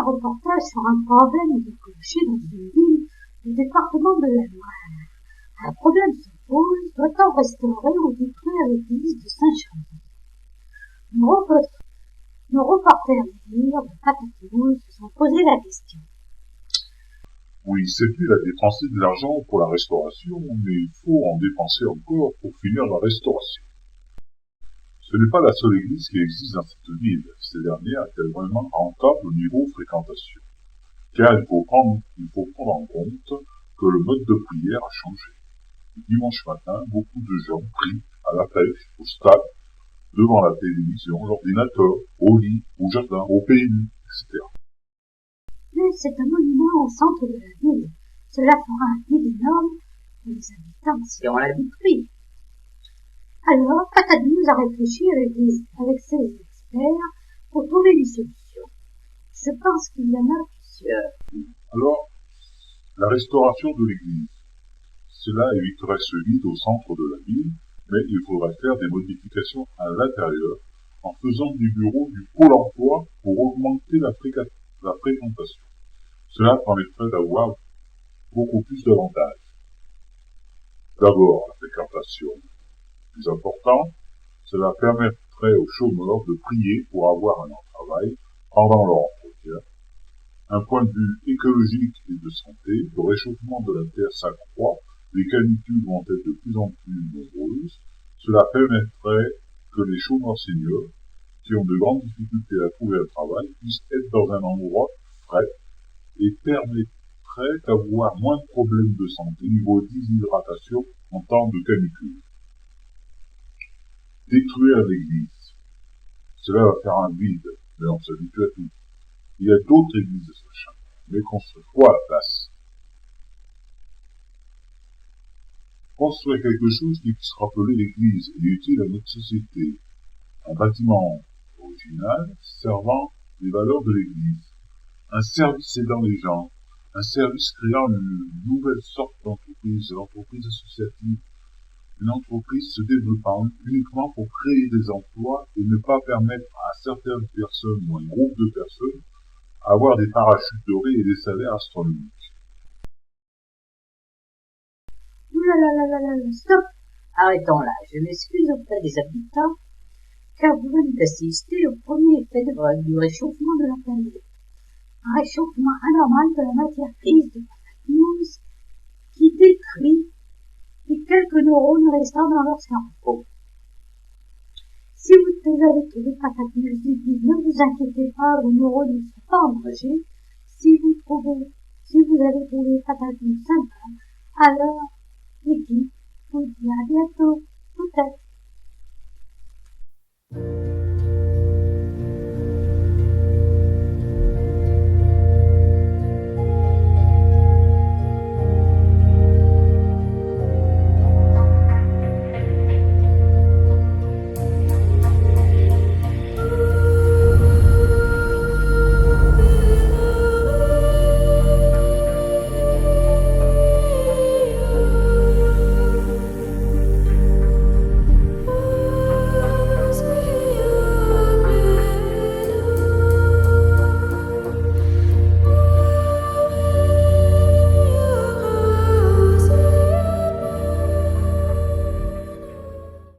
reportage sur un problème de clocher dans une ville du département de la Loire. Un problème se pose, doit-on restaurer ou détruire l'église de Saint-Chamond? Nos reporters de Patatouze se sont posé la question. Oui, cette ville a dépensé de l'argent pour la restauration, mais il faut en dépenser encore pour finir la restauration. Ce n'est pas la seule église qui existe dans cette ville. Cette dernière est vraiment rentable au niveau fréquentation. Car il faut prendre en compte que le mode de prière a changé. Le dimanche matin, beaucoup de gens prient à la pêche, au stade, devant la télévision, l'ordinateur, au lit, au jardin, au PMU, etc. Mais c'est un monument au centre de la ville. Cela fera un vide énorme pour les habitants si on la détruit. Alors, Patatouze a réfléchi avec ses experts pour trouver des solutions. Je pense qu'il y en a plusieurs. Alors, la restauration de l'église. Cela éviterait ce vide au centre de la ville, mais il faudrait faire des modifications à l'intérieur en faisant du bureau du pôle emploi pour augmenter la fréquentation. Cela permettrait d'avoir beaucoup plus d'avantages. D'abord, la fréquentation. Plus important, cela permettrait aux chômeurs de prier pour avoir un travail pendant leur entretien. Un point de vue écologique et de santé, le réchauffement de la Terre s'accroît, les canicules vont être de plus en plus nombreuses. Cela permettrait que les chômeurs seniors, qui ont de grandes difficultés à trouver un travail, puissent être dans un endroit frais et permettrait d'avoir moins de problèmes de santé au niveau déshydratation en temps de canicule. Détruire l'église. Cela va faire un vide, mais on s'habitue à tout. Il y a d'autres églises de Saint-Chamond, mais construire quoi à la place? Construire quelque chose qui puisse rappeler l'église et utile à notre société. Un bâtiment original servant les valeurs de l'église. Un service aidant les gens. Un service créant une nouvelle sorte d'entreprise, l'entreprise associative. Une entreprise se développant uniquement pour créer des emplois et ne pas permettre à certaines personnes ou un groupe de personnes à avoir des parachutes dorés et des salaires astronomiques. Stop! Arrêtons là. Je m'excuse auprès des habitants, car vous venez d'assister au premier effet de vol du réchauffement de la planète. Un réchauffement anormal de la matière grise de Patatouze qui détruit les quelques neurones restants dans leur cerveau. Si vous avez trouvé Patatouze utile, ne vous inquiétez pas, vos neurones ne sont pas en danger. Si vous avez trouvé Patatouze sympa, alors l'équipe vous dit à bientôt, peut-être.